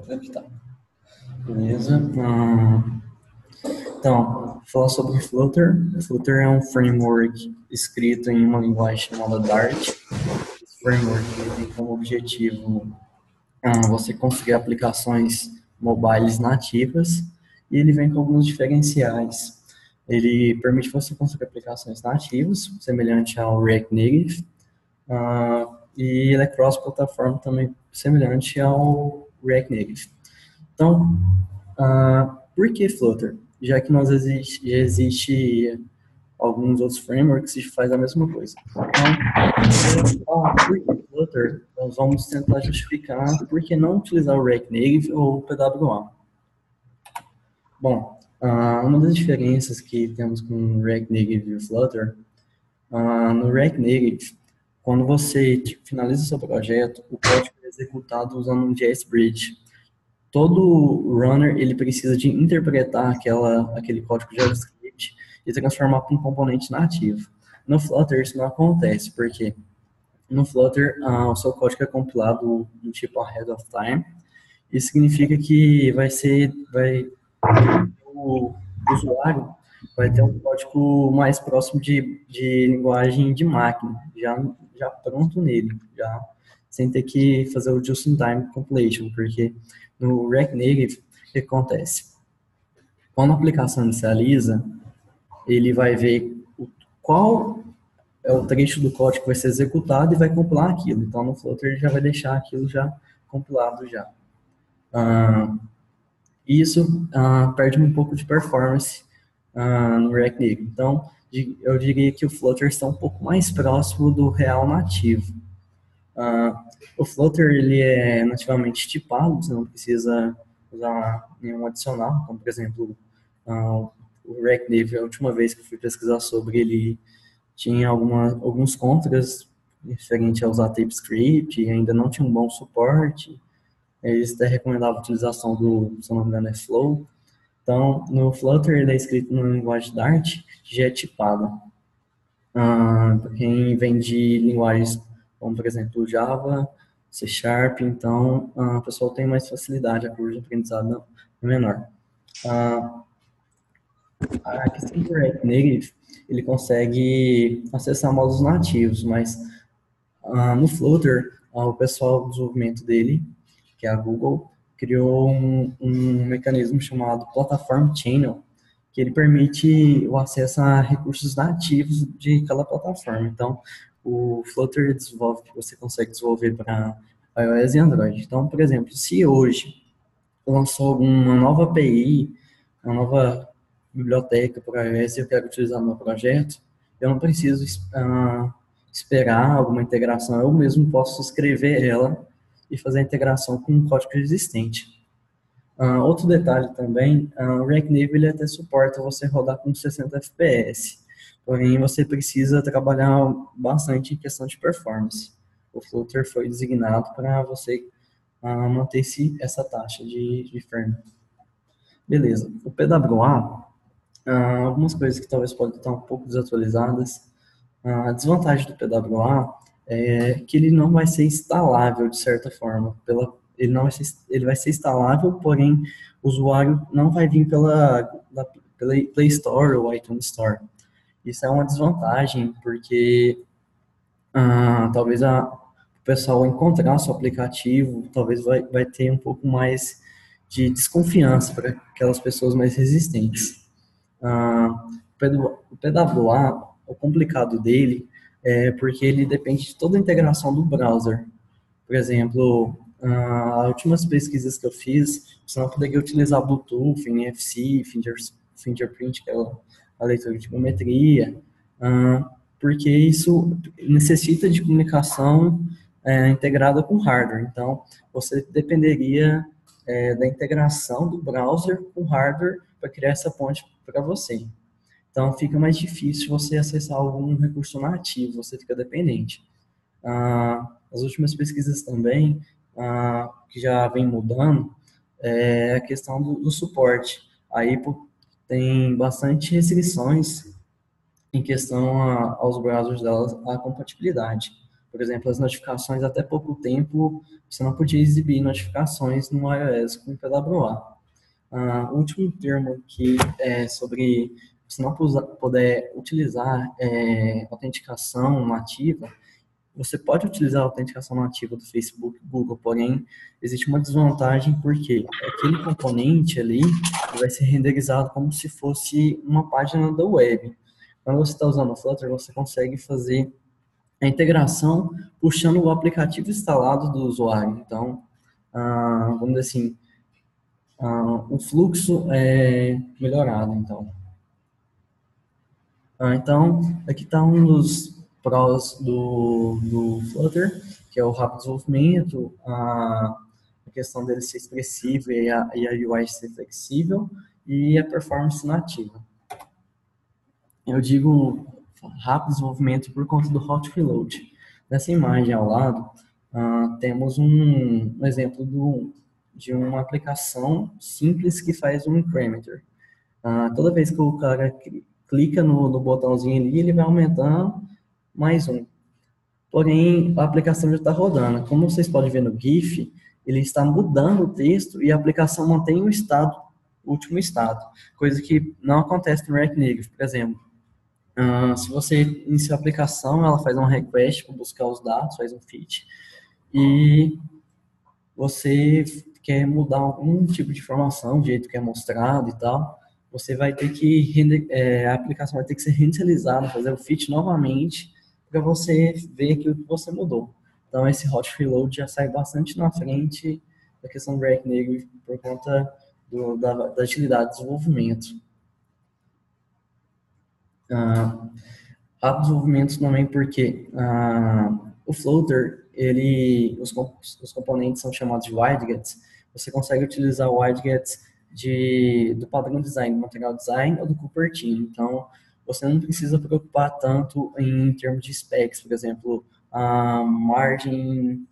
Aqui tá. Beleza. Então, falar sobre Flutter. Flutter é um framework escrito em uma linguagem chamada Dart. Esse framework tem como objetivo você conseguir aplicações mobiles nativas e ele vem com alguns diferenciais. Ele permite você construir aplicações nativas, semelhante ao React Native, e ele é cross-plataforma também, semelhante ao React Native. Então, por que Flutter? Já que já existe alguns outros frameworks que fazem a mesma coisa. Então, por que Flutter? Nós vamos tentar justificar por que não utilizar o React Native ou o PWA. Bom, uma das diferenças que temos com o React Native e o Flutter, no React Native, quando você finaliza o seu projeto, o código é executado usando um JS Bridge. Todo runner ele precisa de interpretar aquele código JavaScript e transformar para um componente nativo. No Flutter isso não acontece, porque no Flutter o seu código é compilado no tipo ahead of time. Isso significa que o usuário vai ter um código mais próximo de linguagem de máquina, já pronto nele, já sem ter que fazer o just-in-time compilation, porque no React Native, o que acontece? Quando a aplicação inicializa, ele vai ver qual é o trecho do código que vai ser executado e vai compilar aquilo. Então, no Flutter, ele já vai deixar aquilo já compilado já. Isso perde um pouco de performance no React Native. Então, eu diria que o Flutter está um pouco mais próximo do real nativo. O Flutter ele é nativamente tipado, você não precisa usar nenhum adicional, como por exemplo o React Native, a última vez que eu fui pesquisar sobre ele tinha alguns contras referente a usar TypeScript, e ainda não tinha um bom suporte, eles até recomendavam a utilização se não me engano, é Flow. Então, no Flutter ele é escrito na linguagem Dart, que já é tipada. Para quem vem de linguagens como, por exemplo, Java, C Sharp, então o pessoal tem mais facilidade, a curva de aprendizado é menor. A questão do React Native, ele consegue acessar módulos nativos, mas no Flutter, o pessoal do desenvolvimento dele, que é a Google, criou um mecanismo chamado Platform Channel, que ele permite o acesso a recursos nativos de cada plataforma. Então, o Flutter desenvolve que você consegue desenvolver para iOS e Android. Então, por exemplo, se hoje lançou uma nova API, uma nova biblioteca para iOS e eu quero utilizar no meu projeto, eu não preciso esperar alguma integração, eu mesmo posso escrever ela e fazer a integração com um código existente. Outro detalhe também, o React Native ele até suporta você rodar com 60 FPS, porém você precisa trabalhar bastante em questão de performance. O Flutter foi designado para você manter essa taxa de frame. Beleza, o PWA, algumas coisas que talvez podem estar um pouco desatualizadas. A desvantagem do PWA é que ele não vai ser instalável de certa forma. Ele vai ser instalável, porém o usuário não vai vir pela Play Store ou iTunes Store. Isso é uma desvantagem, porque talvez o pessoal encontrar seu aplicativo, talvez vai ter um pouco mais de desconfiança para aquelas pessoas mais resistentes. O PWA, o complicado dele é porque ele depende de toda a integração do browser. Por exemplo, as últimas pesquisas que eu fiz, você não poderia utilizar Bluetooth, NFC, Fingerprint, que é a leitura de biometria, porque isso necessita de comunicação integrada com hardware. Então, você dependeria da integração do browser com hardware para criar essa ponte para você. Então, fica mais difícil você acessar algum recurso nativo, você fica dependente. As últimas pesquisas também, que já vem mudando, é a questão do suporte. Aí tem bastante restrições em questão aos browsers delas, a compatibilidade. Por exemplo, as notificações, até pouco tempo, você não podia exibir notificações no iOS com PWA. O último termo que é sobre você não poder utilizar autenticação nativa. Você pode utilizar a autenticação nativa do Facebook e Google, porém, existe uma desvantagem porque aquele componente ali ele vai ser renderizado como se fosse uma página da web. Quando você está usando o Flutter, você consegue fazer a integração puxando o aplicativo instalado do usuário. Então, vamos dizer assim, o fluxo é melhorado, então. Então, aqui está um dos prós do Flutter, que é o rápido desenvolvimento, a questão dele ser expressivo e a UI ser flexível, e a performance nativa. Eu digo rápido desenvolvimento por conta do hot reload. Nessa imagem ao lado, temos um exemplo de uma aplicação simples que faz um incrementer. Toda vez que o cara clica no botãozinho ali, ele vai aumentando mais um. Porém, a aplicação já está rodando. Como vocês podem ver no GIF, ele está mudando o texto e a aplicação mantém o estado, o último estado. Coisa que não acontece no React Native, por exemplo. Se você inicia a aplicação, ela faz um request para buscar os dados, faz um fetch, e você quer mudar algum tipo de informação, o jeito que é mostrado e tal, você vai ter que, a aplicação vai ter que ser reinicializada, fazer o fetch novamente, para você ver aquilo que você mudou. Então, esse hot reload já sai bastante na frente da questão do React Native por conta da agilidade de desenvolvimento. Rápido desenvolvimento também porque o Flutter, os componentes são chamados de widgets. Você consegue utilizar widgets do padrão design, do material design ou do Cupertino. Então, você não precisa preocupar tanto em termos de specs, por exemplo, a margem,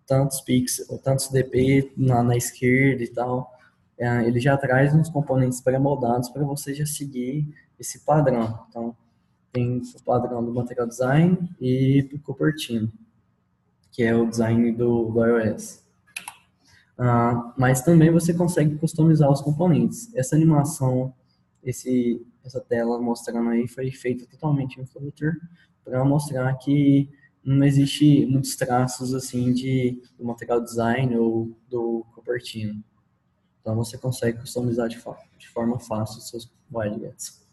tantos pixels, tantos dp na esquerda e tal. Ele já traz uns componentes pré-moldados para você já seguir esse padrão. Então, tem o padrão do material design e o Cupertino, que é o design do iOS. Mas também você consegue customizar os componentes. Essa animação, essa tela mostrando aí foi feita totalmente em Flutter para mostrar que não existe muitos traços assim do material design ou do Cupertino. Então você consegue customizar de forma fácil os seus widgets.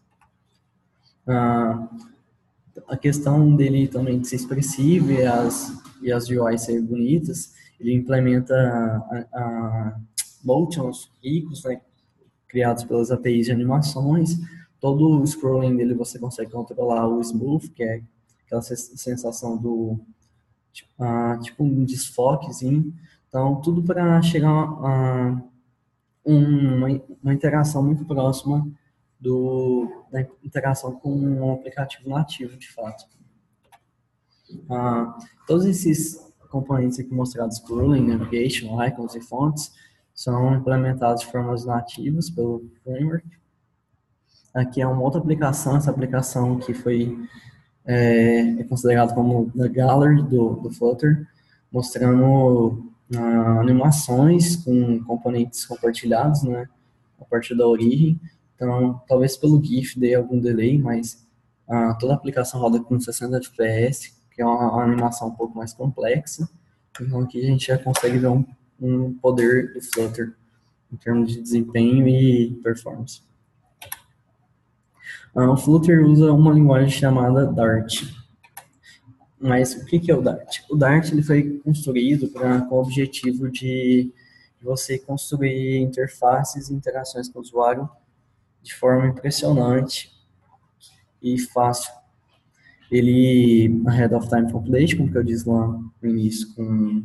A questão dele também de ser expressivo e as UIs serem bonitas, ele implementa motions ricos, né, criados pelas APIs de animações. Todo o scrolling dele você consegue controlar o smooth, que é aquela sensação do tipo um desfoquezinho. Então, tudo para chegar a uma interação muito próxima da interação com um aplicativo nativo, de fato. Todos esses componentes aqui mostrados, scrolling, navigation, icons e fontes, são implementados de formas nativas pelo framework. Aqui é uma outra aplicação, essa aplicação que é considerada como a gallery do Flutter, mostrando animações com componentes compartilhados, né, a partir da origem. Então, talvez pelo GIF dê algum delay, mas toda a aplicação roda com 60 FPS, que é uma animação um pouco mais complexa. Então, aqui a gente já consegue ver um poder do Flutter em termos de desempenho e performance. O Flutter usa uma linguagem chamada Dart. Mas o que é o Dart? O Dart ele foi construído com o objetivo de você construir interfaces e interações com o usuário de forma impressionante e fácil. Ele, ahead of time compilation, como que eu disse lá no início, com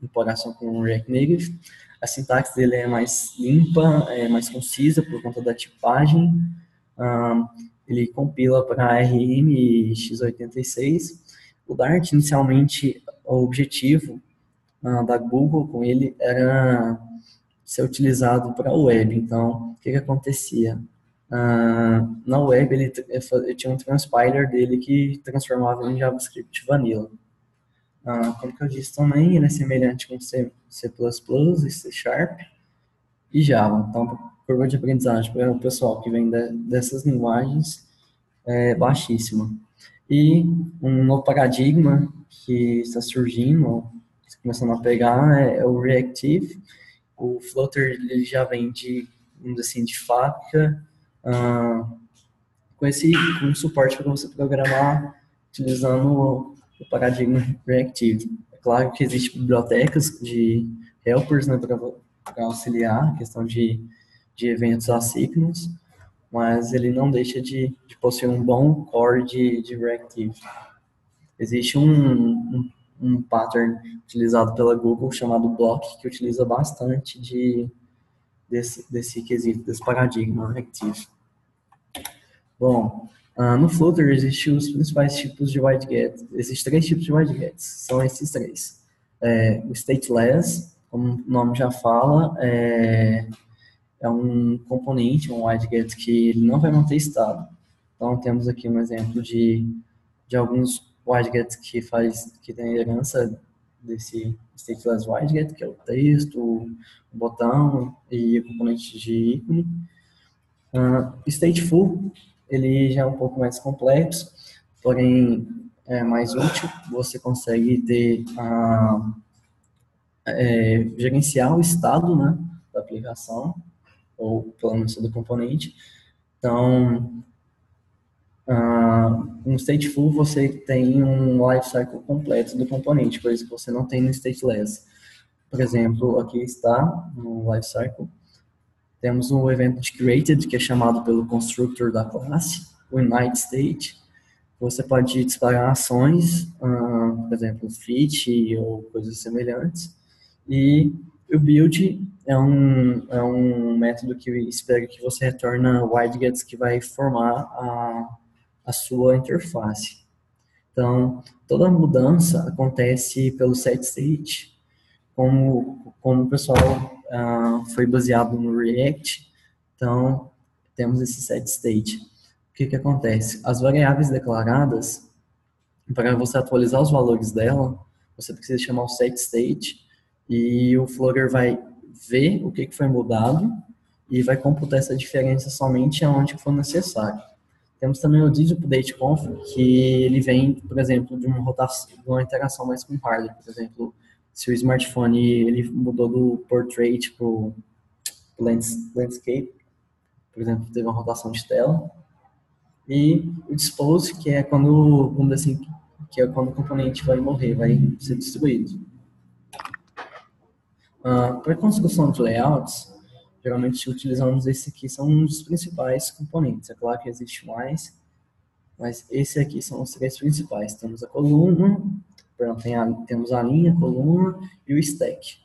comparação com o React Native, a sintaxe dele é mais limpa, é mais concisa por conta da tipagem. Ele compila para RM e x86. O Dart, inicialmente, o objetivo da Google com ele era ser utilizado para a web. Então, o que acontecia? Na web, ele tinha um transpiler dele que transformava em JavaScript Vanilla. Como que eu disse também, ele é semelhante com C++, e C Sharp e Java. Então, a curva de aprendizagem para o pessoal que vem dessas linguagens é baixíssima. E um novo paradigma que está surgindo, está começando a pegar, é o Reactive. O Flutter ele já vem de, vamos dizer assim, de fábrica, uh, com suporte para você programar utilizando o paradigma Reactive. É claro que existem bibliotecas de helpers, né, para auxiliar a questão de eventos assíncronos, mas ele não deixa de possuir um bom core de Reactive. Existe um pattern utilizado pela Google chamado Block, que utiliza bastante desse quesito, desse paradigma Reactive. Bom, no Flutter existem os principais tipos de wildcats. Existem 3 tipos de wildcats, são esses 3. O stateless, como o nome já fala, é um componente, um wildcat que ele não vai manter estado. Então temos aqui um exemplo de alguns wildcats que tem herança desse stateless wildcat, que é o texto, o botão e o componente de ícone. Stateful, ele já é um pouco mais complexo, porém é mais útil. Você consegue gerenciar o estado, né, da aplicação, ou pelo menos do componente. Então, no Stateful você tem um lifecycle completo do componente, coisa que você não tem no Stateless. Por exemplo, aqui está no lifecycle. Temos um evento de created, que é chamado pelo constructor da classe, o init state. Você pode disparar ações, por exemplo, fit ou coisas semelhantes. E o build é um método que espera que você retorne widgets que vai formar a sua interface. Então, toda mudança acontece pelo set state, como o pessoal foi baseado no React, então temos esse set state. O que acontece? As variáveis declaradas, para você atualizar os valores dela, você precisa chamar o set state e o Flutter vai ver o que foi mudado e vai computar essa diferença somente aonde for necessário. Temos também o did_update_conf, que ele vem, por exemplo, de uma rotação, de uma interação mais com o hardware. Por exemplo, se o smartphone ele mudou do portrait para o landscape, por exemplo, teve uma rotação de tela. E o dispose, que é quando, vamos dizer assim, que é quando o componente vai morrer, vai ser destruído. Para a construção de layouts, geralmente utilizamos esse aqui, são um dos principais componentes. É claro que existe mais, mas esse aqui são os 3 principais. Temos a coluna, temos a linha, a coluna e o stack.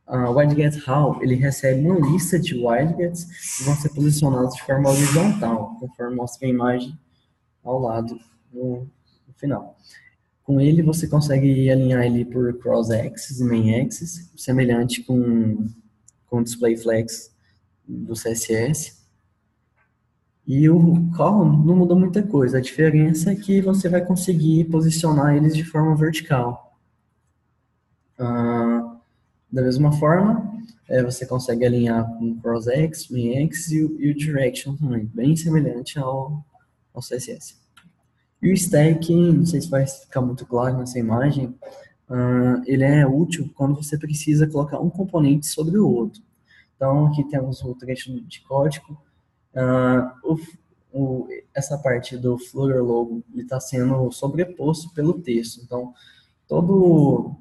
O wildget how, ele recebe uma lista de wildgets que vão ser posicionados de forma horizontal, conforme mostra a imagem ao lado no final. Com ele, você consegue alinhar ele por cross-axis e main-axis, semelhante com o display flex do CSS. E o column não muda muita coisa, a diferença é que você vai conseguir posicionar eles de forma vertical. Da mesma forma, você consegue alinhar com cross-axis, main-axis e o direction também, bem semelhante ao CSS. E o stack, não sei se vai ficar muito claro nessa imagem, ele é útil quando você precisa colocar um componente sobre o outro. Então, aqui temos o trecho de código. Essa parte do Flutter logo está sendo sobreposto pelo texto. Então, todo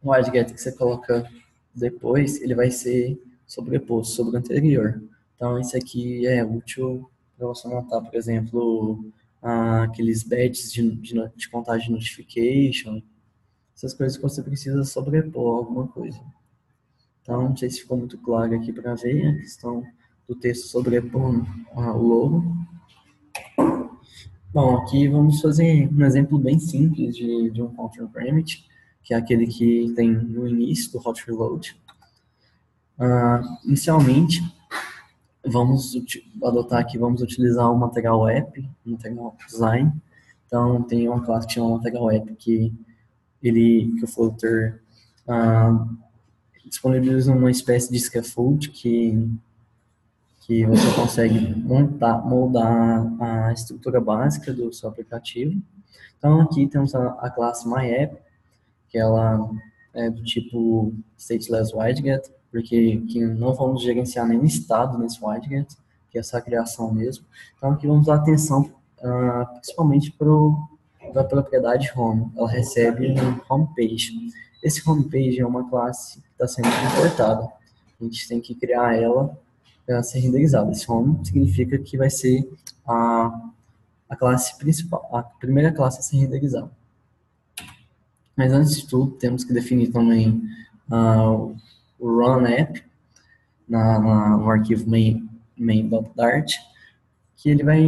o widget que você coloca depois, ele vai ser sobreposto sobre o anterior. Então, isso aqui é útil para você montar, por exemplo, aqueles badges de contagem de notification, essas coisas que você precisa sobrepor alguma coisa. Então, não sei se ficou muito claro aqui para ver a questão do texto sobrepondo o logo. Bom, aqui vamos fazer um exemplo bem simples de um counter parameter, que é aquele que tem no início do hot reload. Inicialmente, Vamos adotar aqui, vamos utilizar o material app, o material design. Então, tem uma classe que chama material app que o Flutter ah, disponibiliza uma espécie de scaffold que você consegue moldar a estrutura básica do seu aplicativo. Então, aqui temos a classe MyApp, que ela é do tipo stateless widget, porque que não vamos gerenciar nenhum estado nesse widget, que é essa criação mesmo. Então, aqui vamos dar atenção principalmente para a propriedade home. Ela recebe um homepage. Esse homepage é uma classe que está sendo importada. A gente tem que criar ela para ser renderizada. Esse home significa que vai ser a classe principal, a primeira classe a ser renderizada. Mas antes de tudo, temos que definir também o run app no arquivo main.dart, que ele vai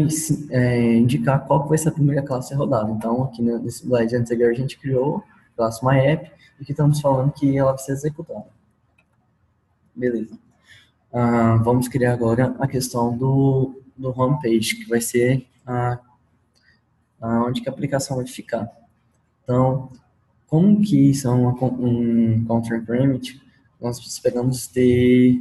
indicar qual vai ser a primeira classe rodada. Então, aqui nesse slide anterior, a gente criou a classe myApp, e aqui estamos falando que ela vai ser executada. Beleza. Vamos criar agora a questão do homepage, que vai ser onde que a aplicação vai ficar. Então, como que isso é um counter parameter, nós esperamos ter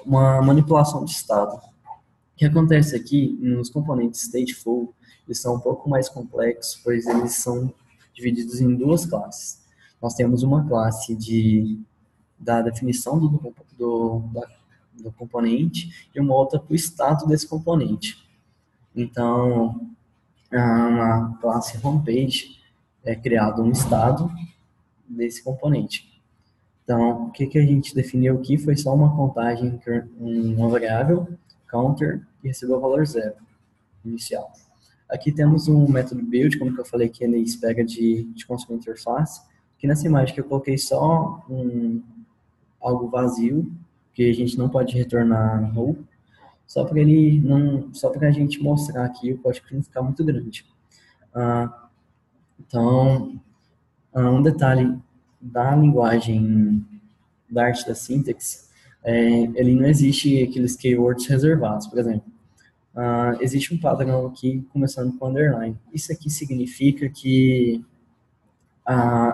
uma manipulação de estado. O que acontece aqui, nos componentes stateful, eles são um pouco mais complexos, pois eles são divididos em duas classes. Nós temos uma classe da definição do componente e uma outra para o estado desse componente. Então, na classe homepage é criado um estado desse componente. Então, o que a gente definiu aqui foi só uma contagem, uma variável, counter, que recebeu o valor 0 inicial. Aqui temos um método build, como que eu falei, que ele pega de console interface. Aqui nessa imagem que eu coloquei só algo vazio, que a gente não pode retornar null, só para a gente mostrar aqui o código não ficar muito grande. Então, um detalhe da linguagem Dart, da syntax, ele não existe aqueles keywords reservados, por exemplo. Existe um padrão aqui começando com underline. Isso aqui significa que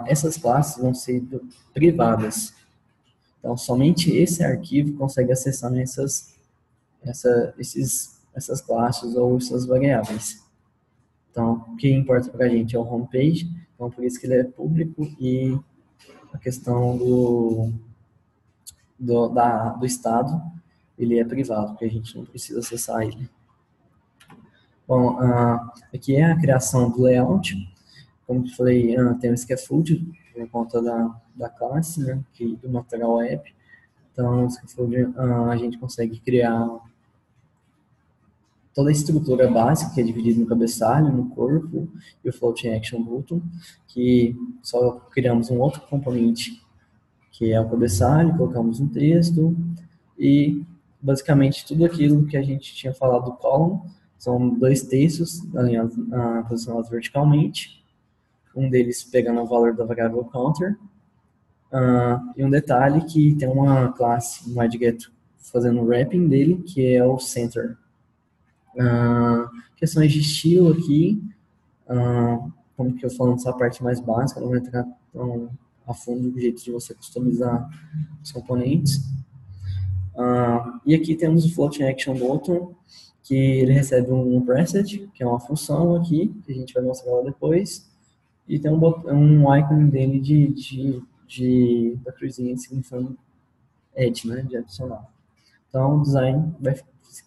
essas classes vão ser privadas. Então, somente esse arquivo consegue acessar essas classes ou essas variáveis. Então, o que importa para a gente é o homepage, então por isso que ele é público, e a questão do estado, ele é privado, porque a gente não precisa acessar ele. Bom, aqui é a criação do layout. Como eu falei, tem o scaffold por conta da classe, né, do material app. Então, o scaffold, a gente consegue criar toda a estrutura básica, que é dividida no cabeçalho, no corpo e o floating action button, que só criamos um outro componente, que é o cabeçalho, colocamos um texto e basicamente tudo aquilo que a gente tinha falado do column. São dois textos alinhados, posicionados verticalmente, um deles pegando o valor da variável counter, e um detalhe que tem uma classe no widget fazendo o wrapping dele, que é o center. Questões de estilo aqui, como que eu falo nessa parte mais básica, não vou entrar tão a fundo do jeito de você customizar os componentes. E aqui temos o floating action button, que ele recebe um preset, que é uma função aqui, que a gente vai mostrar lá depois, e tem um ícone dele da cruzinha significando add, né, de adicionar. Então, o design vai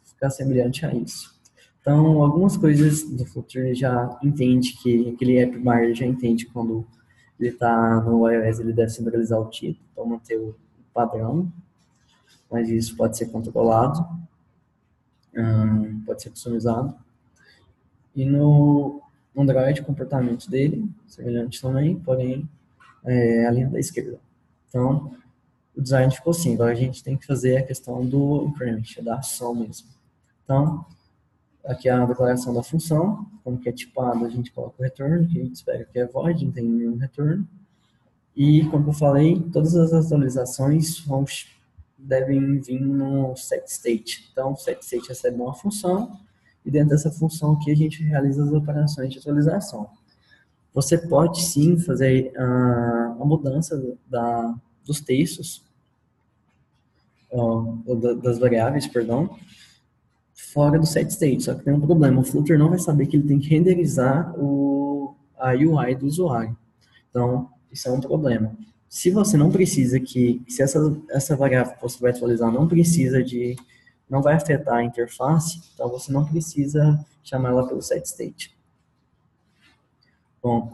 ficar semelhante a isso. Então, algumas coisas do Flutter já entende que aquele app bar já entende quando ele está no iOS, ele deve centralizar o tipo para manter o padrão, mas isso pode ser controlado, pode ser customizado. E no Android, o comportamento dele, semelhante também, porém, a linha da esquerda. Então, o design ficou assim, agora a gente tem que fazer a questão do increment, da ação mesmo. Então, aqui é a declaração da função, como que é tipado, a gente coloca o return, que a gente espera que é void, não tem nenhum return. E, como eu falei, todas as atualizações vão devem vir no setState. Então, o setState recebe uma função e dentro dessa função aqui a gente realiza as operações de atualização. Você pode sim fazer a mudança dos textos, das variáveis, perdão, fora do setState, só que tem um problema, o Flutter não vai saber que ele tem que renderizar a UI do usuário. Então, isso é um problema. Se você não precisa se essa variável que você vai atualizar não vai afetar a interface, então você não precisa chamar ela pelo setState. Bom,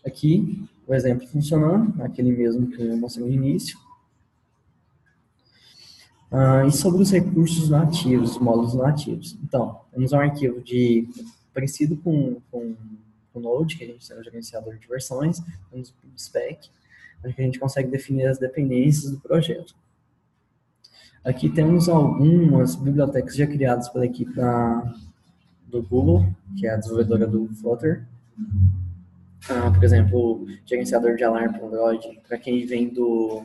aqui o exemplo funcionando, aquele mesmo que eu mostrei no início. E sobre os recursos nativos, os módulos nativos. Então, temos um arquivo parecido com o Node, que a gente tem o gerenciador de versões, temos o PubSpec, onde a gente consegue definir as dependências do projeto. Aqui temos algumas bibliotecas já criadas pela equipe do Google, que é a desenvolvedora do Flutter. Por exemplo, gerenciador de alarme para Android, para quem vem do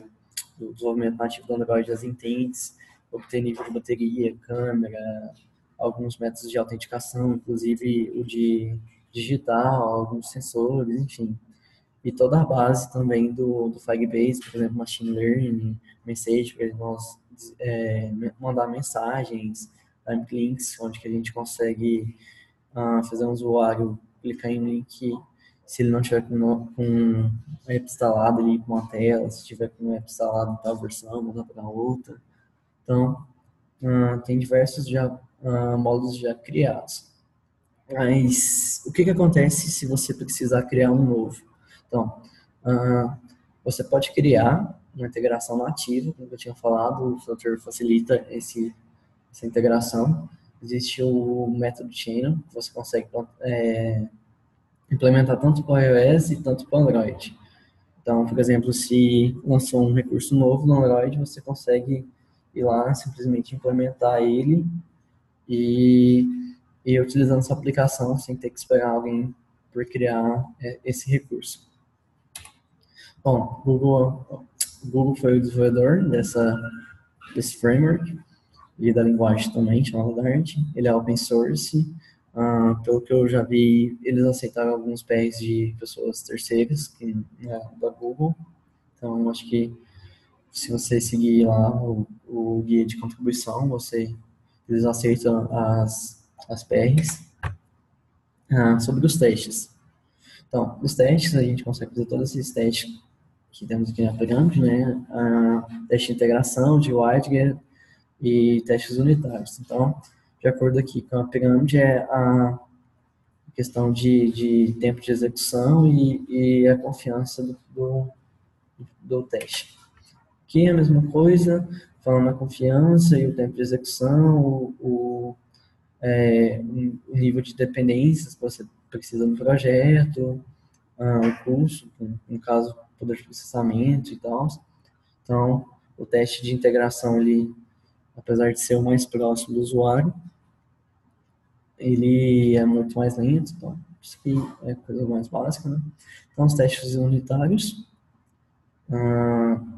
desenvolvimento nativo do Android, as intents, obter nível de bateria, câmera, alguns métodos de autenticação, inclusive o de digital, alguns sensores, enfim. E toda a base também do Firebase, por exemplo, Machine Learning, Message, para nós mandar mensagens, time links, onde que a gente consegue fazer um usuário clicar em link, se ele não tiver com o app instalado, ele ir para uma tela, se tiver com o app instalado em tal versão, mudar para outra. Então, tem diversos módulos já criados. Mas o que acontece se você precisar criar um novo? Então, você pode criar uma integração nativa, como eu tinha falado, o Flutter facilita essa integração. Existe o método channel, que você consegue implementar tanto para o iOS e tanto para o Android. Então, por exemplo, se lançou um recurso novo no Android, você consegue ir lá, simplesmente implementar ele e utilizando essa aplicação sem ter que esperar alguém por criar esse recurso. Bom, Google foi o desenvolvedor desse framework e da linguagem também, chamada Dart. Ele é open source. Pelo que eu já vi, eles aceitaram alguns PRs de pessoas terceiras, que é da Google. Então, acho que se você seguir lá o guia de contribuição, eles aceitam as PRs. Sobre os testes. Então, os testes, a gente consegue fazer todos esses testes que temos aqui na pirâmide, né? Teste de integração, de WideGet e testes unitários. Então, de acordo aqui com a pirâmide, é a questão de tempo de execução e a confiança do teste. Aqui é a mesma coisa, falando a confiança e o tempo de execução, o nível de dependências que você precisa no projeto, o custo, no caso, poder de processamento e tal. Então, o teste de integração, ele, apesar de ser o mais próximo do usuário, ele é muito mais lento, então, isso aqui é a coisa mais básica, né? Então, os testes unitários.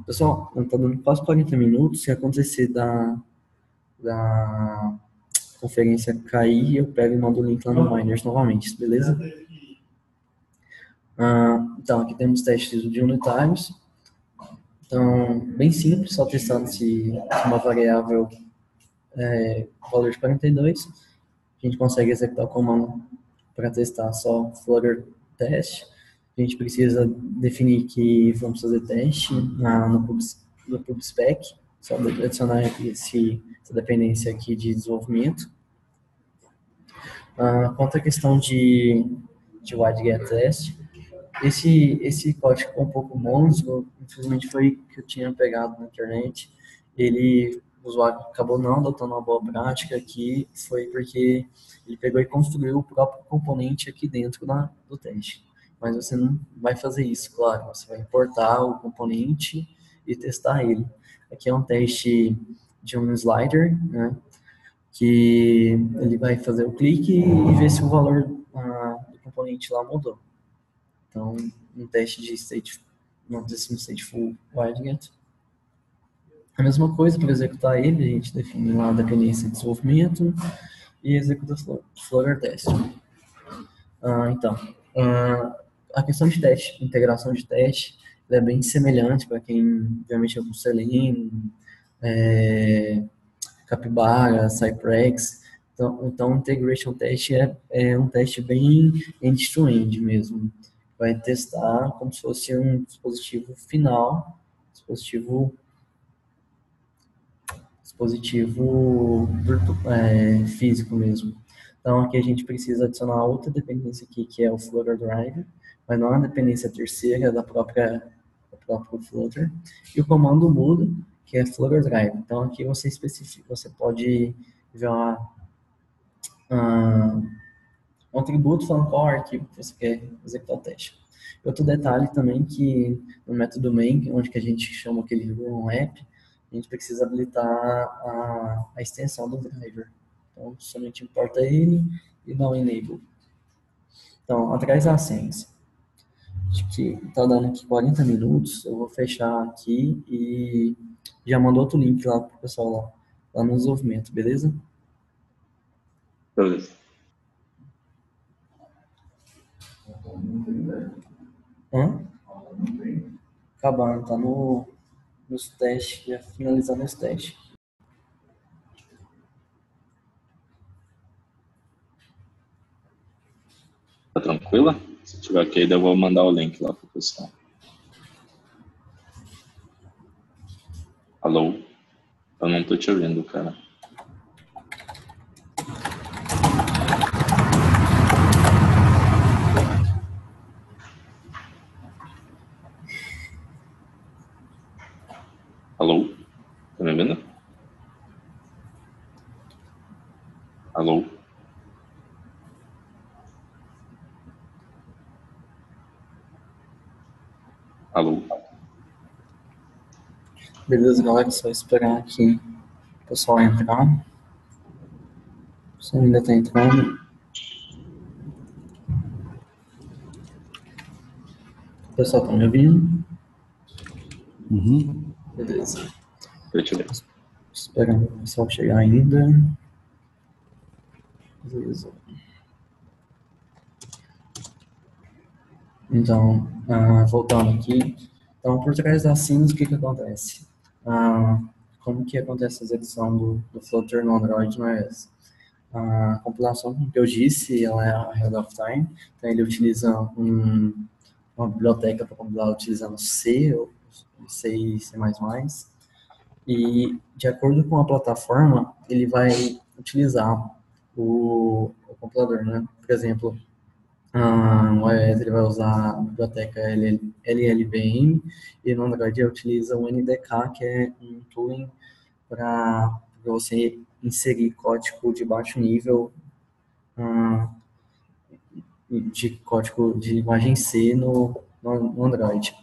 Pessoal, está dando quase 40 minutos. Se acontecer da conferência cair, eu pego e mando o link lá no Miners novamente, beleza? Então, aqui temos testes de unitários. Então, bem simples, só testando se uma variável valor de 42. A gente consegue executar o comando para testar só Flutter test. A gente precisa definir que vamos fazer teste no PubSpec, só adicionar essa dependência aqui de desenvolvimento. Quanto à questão de WideGet test, esse código ficou um pouco monstro, infelizmente foi que eu tinha pegado na internet. O usuário acabou não adotando uma boa prática aqui, foi porque ele pegou e construiu o próprio componente aqui dentro do teste. Mas você não vai fazer isso, claro, você vai importar o componente e testar ele. Aqui é um teste de um slider, né, que ele vai fazer o clique e ver se o valor do componente lá mudou. Então, um teste de stateful WideGet. A mesma coisa para executar ele, a gente define lá a dependência de desenvolvimento e executa Flutter Test. Então, a questão de teste, integração de teste, é bem semelhante para quem já mexeu com Selenium, Capybara, Cypress. Então integration test é um teste bem end-to-end mesmo. Vai testar como se fosse um dispositivo final, dispositivo físico mesmo. Então aqui a gente precisa adicionar outra dependência aqui, que é o Flutter Driver, mas não é uma dependência terceira do próprio Flutter. E o comando muda, que é Flutter Driver. Então aqui você especifica, você pode ver um atributo falando qual arquivo que você quer executar o teste. Outro detalhe também que no método main, onde que a gente chama aquele run app, a gente precisa habilitar a extensão do driver. Então, somente importa ele e não enable. Então, atrás da senha. Acho que está dando aqui 40 minutos. Eu vou fechar aqui e já mandou outro link lá para o pessoal lá no desenvolvimento, beleza? Beleza. Acabando, tá nos testes, já finalizando os testes. Tá tranquila? Se tiver ok, eu vou mandar o link lá pro pessoal. Alô? Eu não tô te ouvindo, cara. Alô? Tá me ouvindo? Alô? Alô? Beleza, galera, só esperar aqui o pessoal entrar. O pessoal ainda tá entrando. O pessoal tá me ouvindo? Uhum. Beleza. Deixa eu ver. Esperando o pessoal chegar ainda. Beleza. Então, voltando aqui. Então, por trás das cenas, o que acontece? Como que acontece a execução do Flutter no Android no iOS? A compilação, como eu disse, ela é ahead of time. Então, ele utiliza uma biblioteca para compilar utilizando C, ou C e C++. E, de acordo com a plataforma, ele vai utilizar o compilador, né? Por exemplo, o iOS ele vai usar a biblioteca LLVM e no Android ele utiliza o NDK, que é um tooling para você inserir código de baixo nível, de código de linguagem C no Android.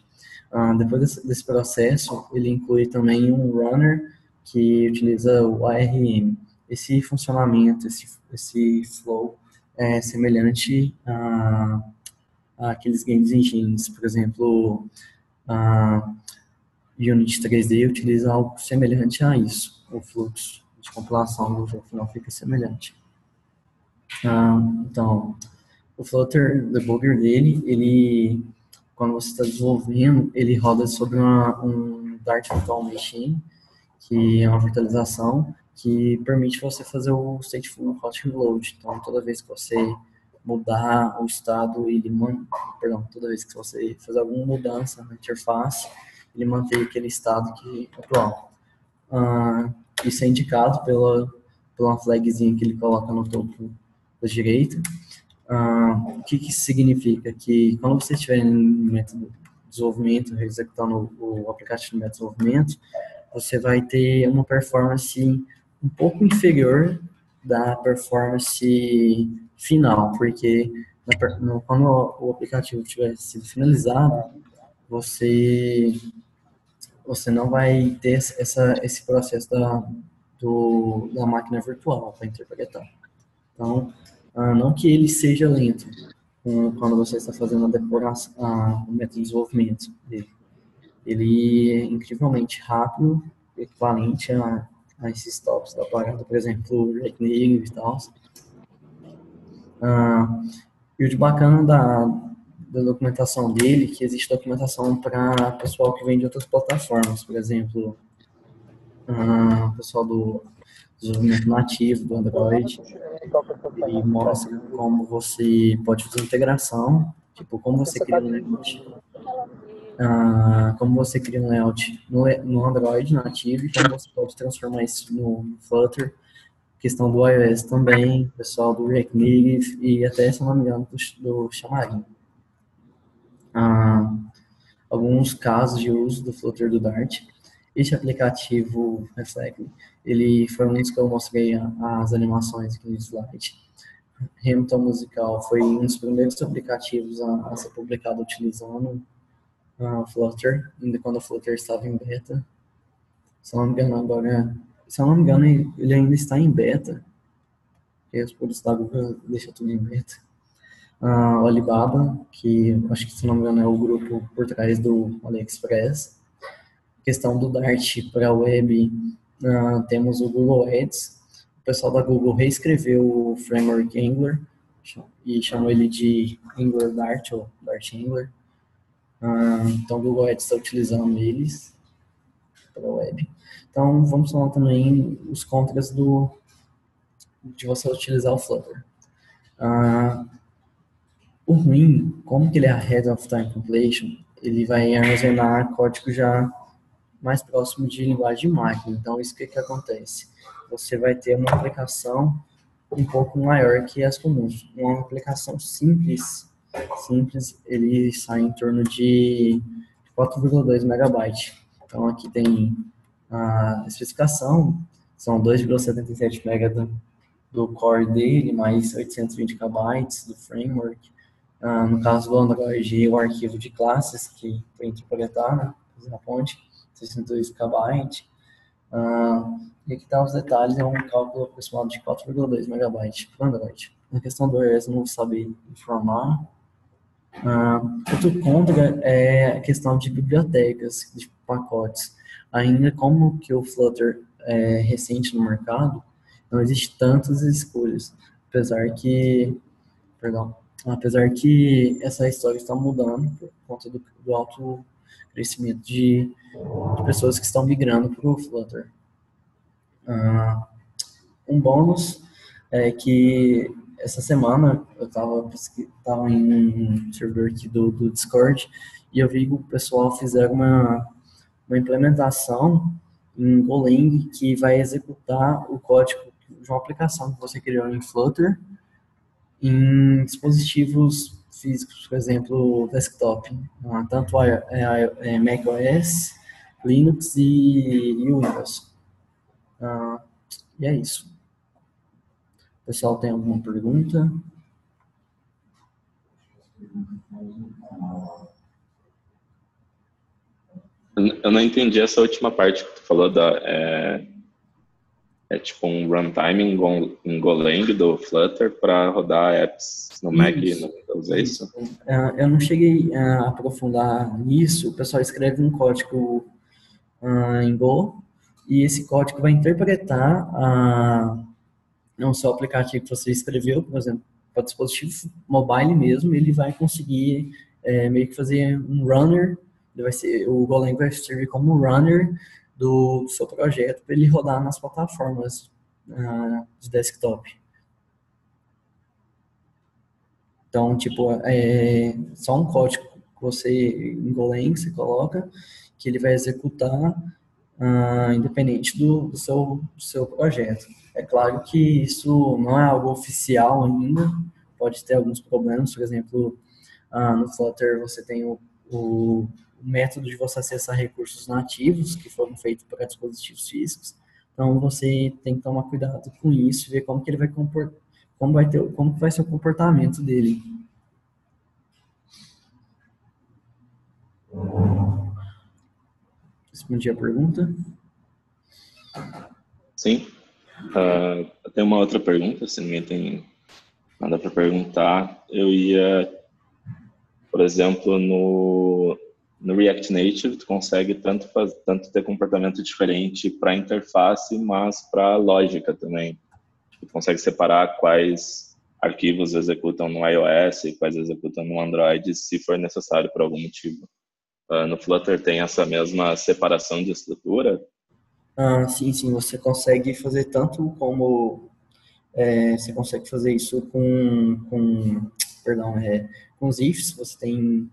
Depois desse processo, ele inclui também um runner que utiliza o ARM. Esse funcionamento, esse flow é semelhante aqueles games engines, por exemplo, a Unity 3D utiliza algo semelhante a isso. O fluxo de compilação do jogo final fica semelhante. Então, o Flutter Debugger dele, ele, quando você está desenvolvendo, ele roda sobre um Dart Virtual Machine, que é uma virtualização que permite você fazer o stateful hot reload. Então, toda vez que você mudar o estado, toda vez que você fazer alguma mudança na interface, ele mantém aquele estado atual. Isso é indicado pela flagzinha que ele coloca no topo da direita. O que isso significa? Que quando você estiver no método de desenvolvimento, executando o aplicativo de desenvolvimento, você vai ter uma performance um pouco inferior da performance final, porque quando o aplicativo tiver sido finalizado, você não vai ter esse processo da máquina virtual para interpretar. Então, não que ele seja lento quando você está fazendo o método de desenvolvimento dele. Ele é incrivelmente rápido equivalente a esses tópicos da parada, por exemplo, o React Native e tal. E o de bacana da documentação dele, que existe documentação para pessoal que vem de outras plataformas, por exemplo, pessoal do desenvolvimento nativo, do Android, ele mostra como você pode fazer integração, tipo, como você cria um layout, como você cria um layout no Android nativo, e como você pode transformar isso no Flutter, questão do iOS também, pessoal do React Native e até, se não me engano, do Xamarin. Alguns casos de uso do Flutter do Dart. Este aplicativo Reflect, ele foi um dos que eu mostrei as animações aqui no slide. Hamilton Musical foi um dos primeiros aplicativos a ser publicado utilizando Flutter, ainda quando o Flutter estava em beta. Se eu não me engano, ele ainda está em beta. E os produtos da Google deixam tudo em beta. O Alibaba, que acho que, se não me engano, é o grupo por trás do AliExpress. Questão do Dart para a web, temos o Google Ads. O pessoal da Google reescreveu o framework Angular e chamou ele de Angular Dart ou Dart Angular. Então, o Google Ads está utilizando eles para a web. Então, vamos falar também os contras de você utilizar o Flutter. O ruim, como que ele é ahead of time completion, ele vai armazenar código já mais próximo de linguagem de máquina. Então, isso que acontece? Você vai ter uma aplicação um pouco maior que as comuns. Uma aplicação simples, ele sai em torno de 4,2 megabytes. Então, aqui tem a especificação, são 2,77 MB do core dele, mais 820 KB do framework. No caso do Android, o arquivo de classes, que foi interpretar, né, fazer a ponte, 62 KB. E aqui tá os detalhes, é um cálculo aproximado de 4,2 megabytes para o Android. Na questão do iOS, eu não sabia informar. Outro contra é a questão de bibliotecas, de pacotes. Ainda como que o Flutter é recente no mercado, não existe tantas escolhas, apesar que essa história está mudando por conta do alto crescimento de pessoas que estão migrando para o Flutter. Um bônus é que essa semana eu estava em um servidor aqui do Discord e eu vi que o pessoal fizeram uma implementação em Golang que vai executar o código de uma aplicação que você criou em Flutter em dispositivos físicos, por exemplo, desktop, tanto macOS, Linux e Windows. E é isso. O pessoal tem alguma pergunta? Eu não entendi essa última parte que tu falou é tipo um runtime em Golang do Flutter para rodar apps no Mac e no Windows, é isso? Eu não cheguei a aprofundar nisso. O pessoal escreve um código em Go e esse código vai interpretar não só o aplicativo que você escreveu, por exemplo, para dispositivo mobile mesmo, ele vai conseguir meio que fazer um runner. O Golang vai servir como runner do seu projeto para ele rodar nas plataformas de desktop. Então, tipo, só um código que você, em Golang, você coloca, que ele vai executar independente do seu projeto. É claro que isso não é algo oficial ainda, pode ter alguns problemas, por exemplo, no Flutter você tem o método de você acessar recursos nativos que foram feitos para dispositivos físicos. Então você tem que tomar cuidado com isso, ver como que ele vai comportar, como que vai ser o comportamento dele. Respondi a pergunta? Sim. Eu tenho uma outra pergunta, se ninguém tem nada para perguntar. Eu ia, por exemplo, no no React Native, tu consegue tanto ter comportamento diferente para a interface, mas para a lógica também. Tu consegue separar quais arquivos executam no iOS e quais executam no Android, se for necessário por algum motivo. No Flutter tem essa mesma separação de estrutura? Sim, você consegue fazer tanto como você consegue fazer isso perdão, com os ifs. Você tem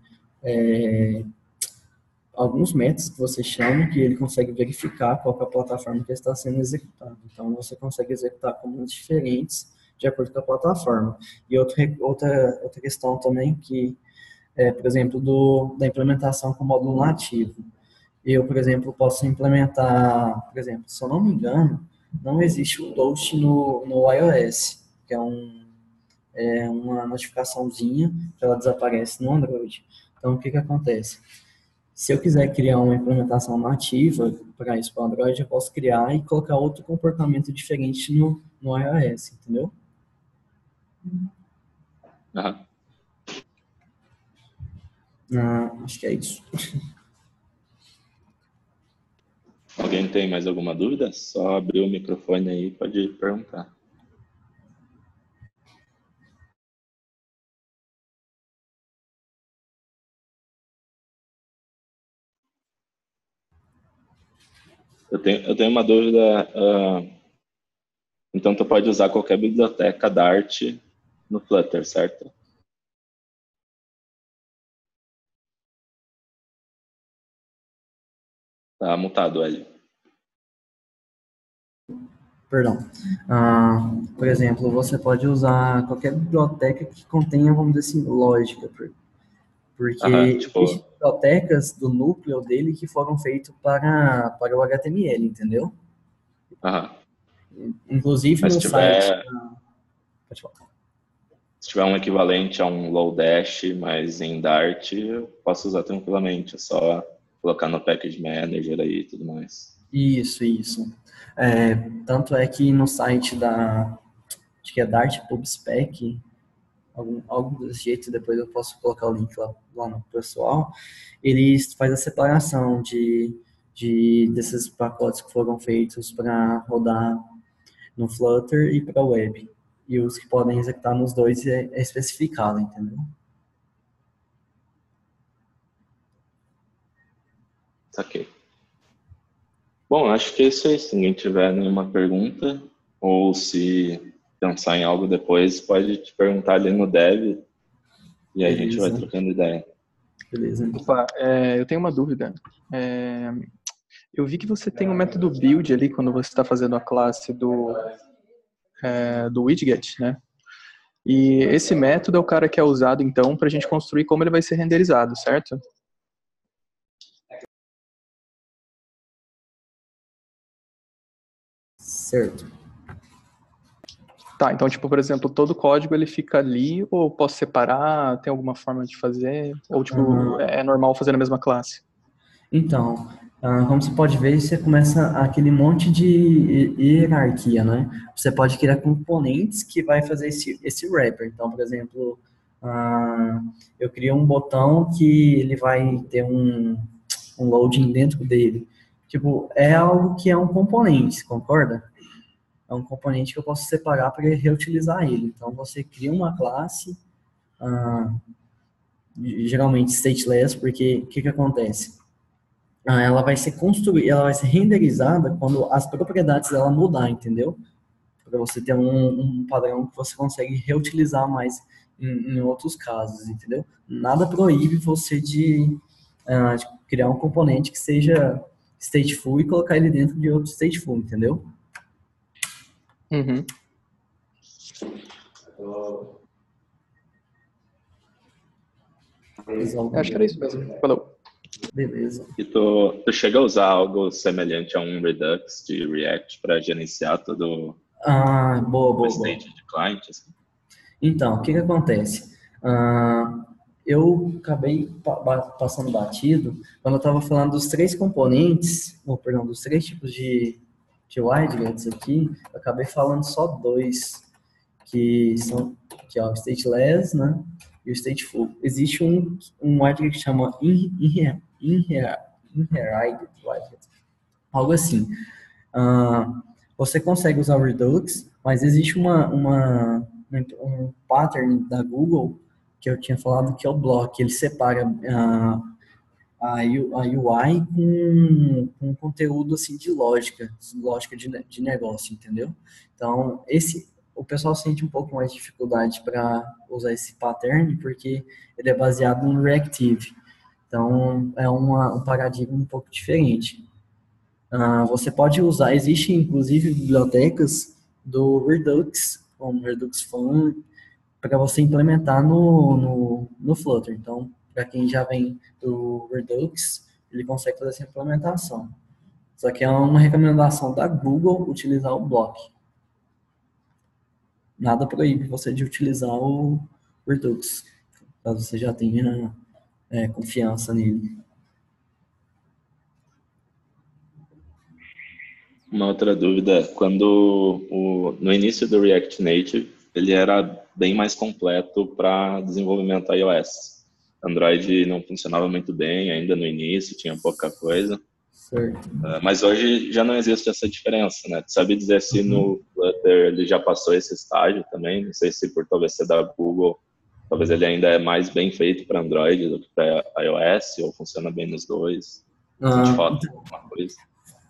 alguns métodos que você chama que ele consegue verificar qual que é a plataforma que está sendo executada. Então, você consegue executar comandos diferentes de acordo com a plataforma. E outra questão também que por exemplo, da implementação com módulo nativo. Eu, por exemplo, posso implementar, por exemplo, se eu não me engano, não existe o Toast no iOS, que é uma notificaçãozinha que ela desaparece no Android. Então, o que acontece? Se eu quiser criar uma implementação nativa para isso para o Android, eu posso criar e colocar outro comportamento diferente no iOS, entendeu? Uhum. Acho que é isso. Alguém tem mais alguma dúvida? Só abrir o microfone aí e pode perguntar. Eu tenho uma dúvida. Então, tu pode usar qualquer biblioteca Dart no Flutter, certo? Tá mutado, Eli. Perdão. Por exemplo, você pode usar qualquer biblioteca que contenha, vamos dizer assim, lógica, porque existem bibliotecas do núcleo dele que foram feitas para o HTML, entendeu? Inclusive mas no site. Pode falar. Se tiver um equivalente a um Lodash, mas em Dart, eu posso usar tranquilamente. É só colocar no Package Manager aí e tudo mais. Isso. Tanto é que no site acho que é Dart PubSpec, algo desse jeito, depois eu posso colocar o link lá no pessoal, eles fazem a separação desses pacotes que foram feitos para rodar no Flutter e para web. E os que podem executar nos dois é especificado, entendeu? Saquei. Bom, acho que é isso aí. Se ninguém tiver nenhuma pergunta, ou se pensar em algo depois, pode te perguntar ali no Dev, e aí a gente vai trocando ideia. Beleza. Opa, eu tenho uma dúvida. Eu vi que você tem um método build ali quando você está fazendo a classe do widget, né? E esse método é o cara que é usado, então, para a gente construir como ele vai ser renderizado, certo? Certo. Tá, então, tipo, por exemplo, todo o código ele fica ali, ou eu posso separar, tem alguma forma de fazer? Ou, tipo, é normal fazer na mesma classe? Então, como você pode ver, você começa aquele monte de hierarquia, né? Você pode criar componentes que vai fazer esse wrapper. Então, por exemplo, eu crio um botão que ele vai ter um loading dentro dele. Tipo, é algo que é um componente, concorda? É um componente que eu posso separar para reutilizar ele. Então, você cria uma classe, geralmente stateless, porque o que acontece? Ela vai ser construída, ela vai ser renderizada quando as propriedades dela mudar, entendeu? Para você ter um padrão que você consegue reutilizar mais em outros casos, entendeu? Nada proíbe você de criar um componente que seja stateful e colocar ele dentro de outro stateful, entendeu? Uhum. Acho que era isso mesmo. Falou. Beleza. E tu chega a usar algo semelhante a um Redux de React para gerenciar todo boa. state de client? Assim? Então, o que acontece? Eu acabei passando batido quando eu estava falando dos três componentes, perdão, dos três tipos de widgets aqui, eu acabei falando só dois, que são o stateless, né, e o stateful. Existe um widget que chama Inherited Widget, algo assim. Você consegue usar o Redux, mas existe um pattern da Google que eu tinha falado que é o block. Ele separa a UI com conteúdo assim de lógica de negócio, entendeu? Então, o pessoal sente um pouco mais de dificuldade para usar esse pattern porque ele é baseado no Reactive. Então, é um paradigma um pouco diferente. Você pode usar, existem inclusive bibliotecas do Redux, como Redux Fan, para você implementar no Flutter. Então, para quem já vem do Redux, ele consegue fazer essa implementação. Só que é uma recomendação da Google utilizar o Block. Nada proíbe você de utilizar o Redux, caso você já tenha confiança nele. Uma outra dúvida é, no início do React Native, ele era bem mais completo para desenvolvimento iOS. Android não funcionava muito bem ainda no início, tinha pouca coisa. Certo. Mas hoje já não existe essa diferença, né? Tu sabe dizer se no Flutter ele já passou esse estágio também? Não sei se por talvez ser da Google, talvez ele ainda é mais bem feito para Android do que para iOS, ou funciona bem nos dois? Sente falta de alguma coisa?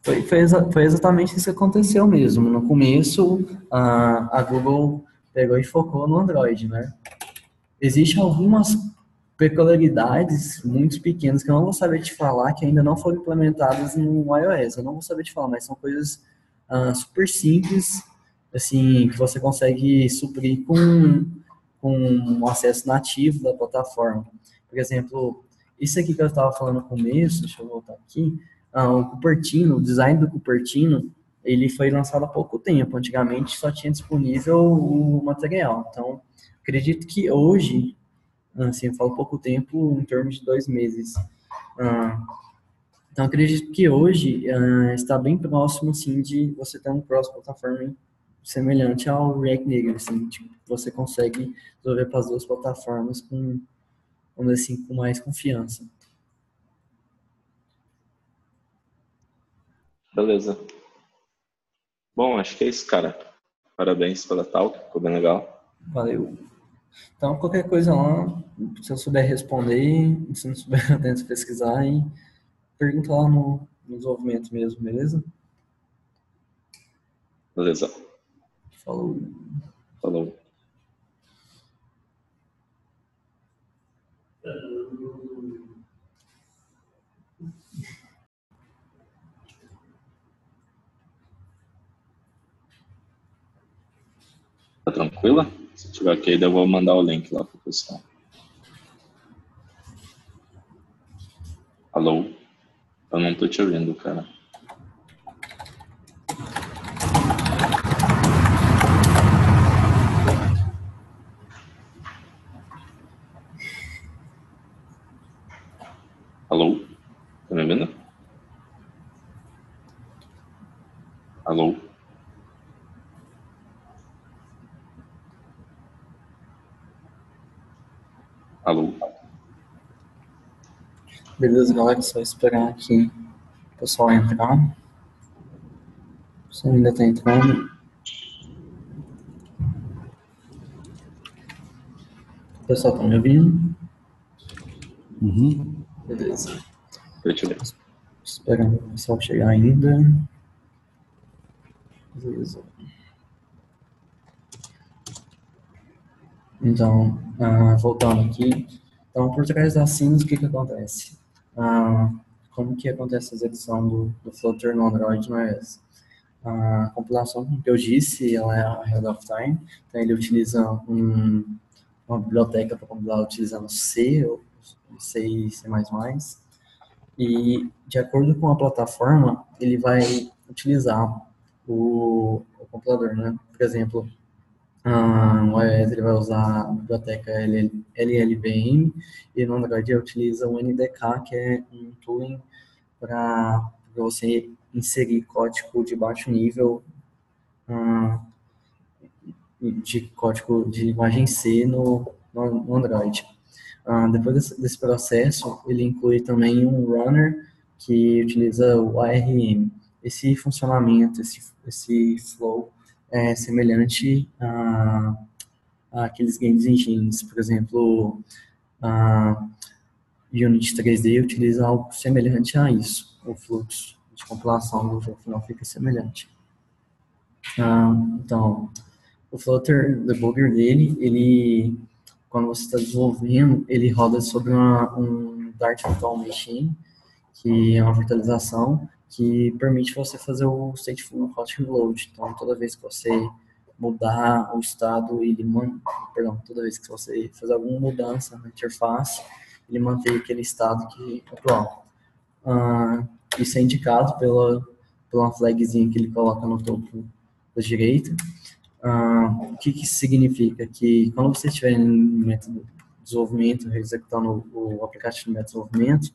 Foi exatamente isso que aconteceu mesmo. No começo, a Google pegou e focou no Android, né? Existem algumas peculiaridades muito pequenas que eu não vou saber te falar, que ainda não foram implementadas no iOS. Eu não vou saber te falar, mas são coisas super simples, assim, que você consegue suprir com um acesso nativo da plataforma. Por exemplo, isso aqui que eu estava falando no começo, deixa eu voltar aqui, o Cupertino, o design do Cupertino, ele foi lançado há pouco tempo. Antigamente só tinha disponível o material. Então, acredito que hoje, assim, eu falo pouco tempo, em torno de 2 meses. Então, acredito que hoje está bem próximo, assim, de você ter um cross-plataforma semelhante ao React Native, assim, tipo, você consegue desenvolver para as duas plataformas com, vamos dizer assim, com mais confiança. Beleza. Bom, acho que é isso, cara. Parabéns pela talk, ficou bem legal. Valeu. Então, qualquer coisa lá, se eu souber responder, se não souber, eu tento pesquisar e pergunta lá no desenvolvimento mesmo, beleza? Beleza. Falou. Falou. Tá tranquila? Se tiver ok, eu vou mandar o link lá pro pessoal. Alô? Eu não tô te ouvindo, cara. Alô? Tá me ouvindo? Alô? Alô? Beleza, galera, só esperar aqui o pessoal entrar. Você ainda tá entrando. O pessoal tá me ouvindo? Uhum. Beleza. Deixa eu ver. Esperando o pessoal chegar ainda. Beleza. Então, voltando aqui. Então, por trás das cenas, o que acontece? Como que acontece a execução do Flutter no Android no iOS? A compilação, como eu disse, ela é ahead of time. Então, ele utiliza uma biblioteca para compilar utilizando C, ou C e C++. E, de acordo com a plataforma, ele vai utilizar o compilador, né? Por exemplo, o iOS ele vai usar a biblioteca LLVM e no Android ele utiliza o NDK, que é um tooling para você inserir código de baixo nível, de código de linguagem C no Android. Depois desse processo, ele inclui também um runner que utiliza o ARM. Esse funcionamento, esse flow é semelhante àqueles games engines, por exemplo, a Unity 3D utiliza algo semelhante a isso. O fluxo de compilação do jogo final fica semelhante. Então, o Flutter, o debugger dele, ele, quando você está desenvolvendo, ele roda sobre um Dart Virtual Machine, que é uma virtualização que permite você fazer o stateful hot reload. Então, toda vez que você mudar o estado, toda vez que você fazer alguma mudança na interface, ele mantém aquele estado atual. Isso é indicado pela uma flagzinha que ele coloca no topo da direita. O que isso significa? Que quando você estiver em método de desenvolvimento, executando o aplicativo de método de desenvolvimento,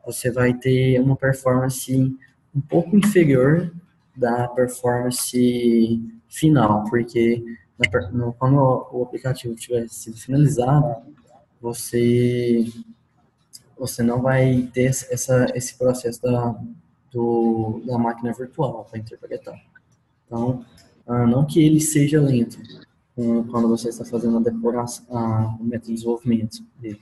você vai ter uma performance um pouco inferior da performance final, porque quando o aplicativo tiver sido finalizado, você não vai ter esse processo da máquina virtual para interpretar. Então, não que ele seja lento quando você está fazendo o método de desenvolvimento dele.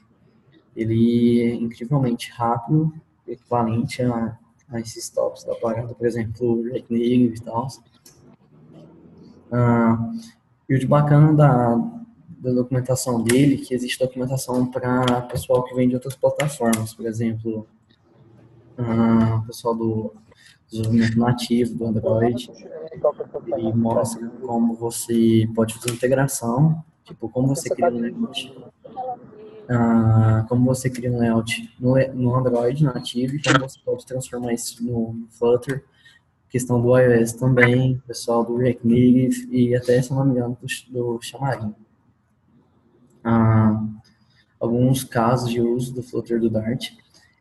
Ele é incrivelmente rápido, equivalente a esses tops da parada, por exemplo, o React Native e tal. E o de bacana da documentação dele, que existe documentação para pessoal que vem de outras plataformas, por exemplo, pessoal do desenvolvimento nativo do Android, ele mostra como você pode fazer integração, tipo, como você cria um layout no Android nativo e como você pode transformar isso no Flutter, questão do iOS também, pessoal do React Native e até, se não me engano, do Xamarin. Alguns casos de uso do Flutter do Dart.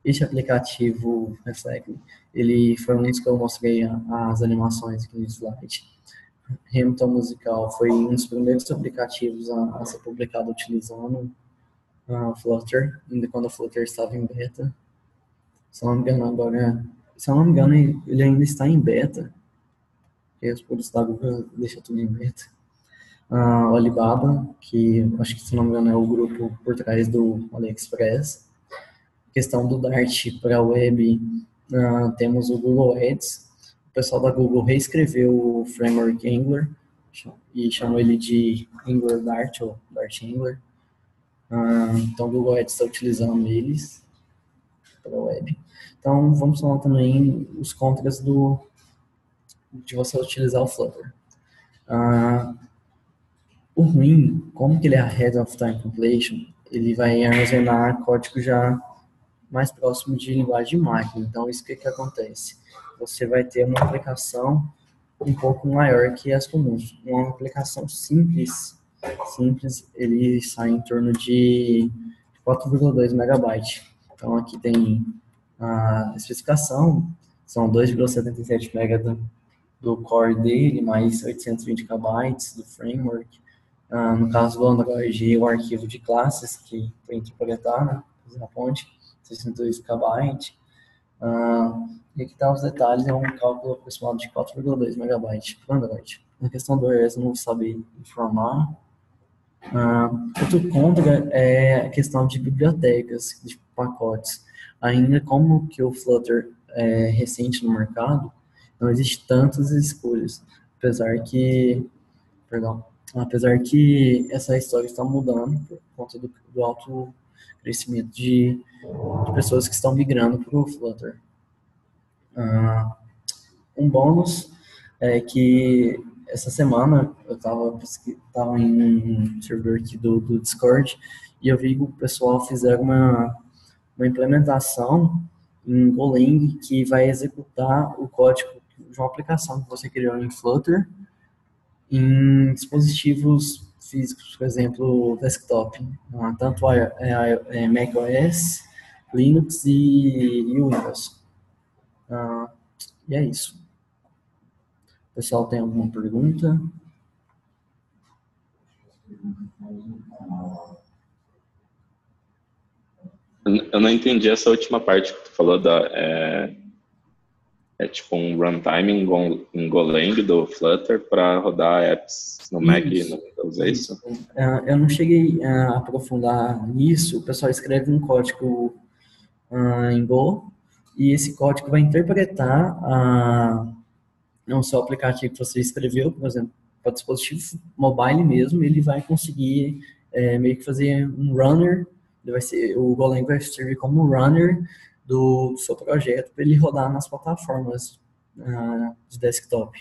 Este aplicativo Reflect, ele foi um dos que eu mostrei as animações aqui no slide. Hamilton Musical foi um dos primeiros aplicativos a ser publicado utilizando Flutter, ainda quando o Flutter estava em beta. Se eu não me engano, ele ainda está em beta. E os produtos da Google deixam tudo em beta. O Alibaba, que acho que, se não me engano, é o grupo por trás do AliExpress. Questão do Dart para a web, temos o Google Ads. O pessoal da Google reescreveu o framework Angular e chamou ele de Angular Dart ou Dart Angular. Então, o Google Ads está utilizando eles para a web. Então, vamos falar também os contras de você utilizar o Flutter. O ruim, como que ele é ahead of time completion, ele vai armazenar código já mais próximo de linguagem de máquina. Então, isso que acontece? Você vai ter uma aplicação um pouco maior que as comuns. Uma aplicação simples, ele sai em torno de 4,2 megabytes. Então, aqui tem a especificação, são 2,77 MB do core dele, mais 820 KB do framework. No caso do Android, o arquivo de classes, que foi interpretar, né, fazer a ponte, 62 KB. E aqui tá os detalhes, é um cálculo aproximado de 4,2 megabytes para o Android. Na questão do iOS, eu não vou saber informar. Outro contra é a questão de bibliotecas, de pacotes. Ainda como que o Flutter é recente no mercado, não existe tantas escolhas, apesar que essa história está mudando por conta do alto crescimento de pessoas que estão migrando para o Flutter. Um bônus é que essa semana eu estava em um servidor aqui do Discord e eu vi que o pessoal fizeram uma implementação em Golang que vai executar o código de uma aplicação que você criou em Flutter em dispositivos físicos, por exemplo, desktop, tanto macOS, Linux e Windows. E é isso. O pessoal tem alguma pergunta? Eu não entendi essa última parte que tu falou é tipo um runtime em Golang do Flutter para rodar apps no Mac e no Windows, é isso? Eu não cheguei a aprofundar nisso. O pessoal escreve um código em Go e esse código vai interpretar não só o aplicativo que você escreveu, por exemplo, para dispositivo mobile mesmo, ele vai conseguir meio que fazer um runner. O Golang vai servir como um runner do seu projeto para ele rodar nas plataformas de desktop.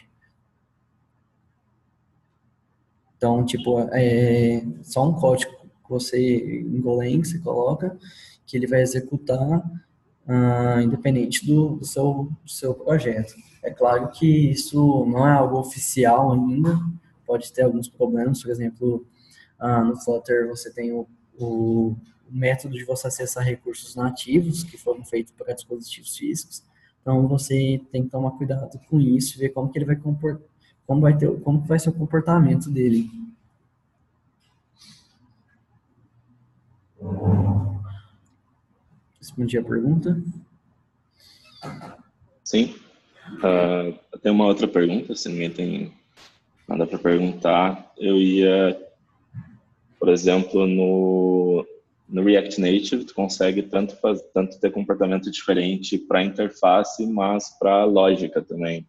Então, tipo, só um código que você, em Golang, você coloca, que ele vai executar independente do seu projeto. É claro que isso não é algo oficial ainda, pode ter alguns problemas, por exemplo, no Flutter você tem o método de você acessar recursos nativos que foram feitos para dispositivos físicos, então você tem que tomar cuidado com isso e ver como que ele vai como vai ser o comportamento dele. Respondi a pergunta? Sim. Eu tenho uma outra pergunta, se ninguém tem nada para perguntar. Eu ia, por exemplo, no React Native, tu consegue tanto ter comportamento diferente para interface, mas para lógica também.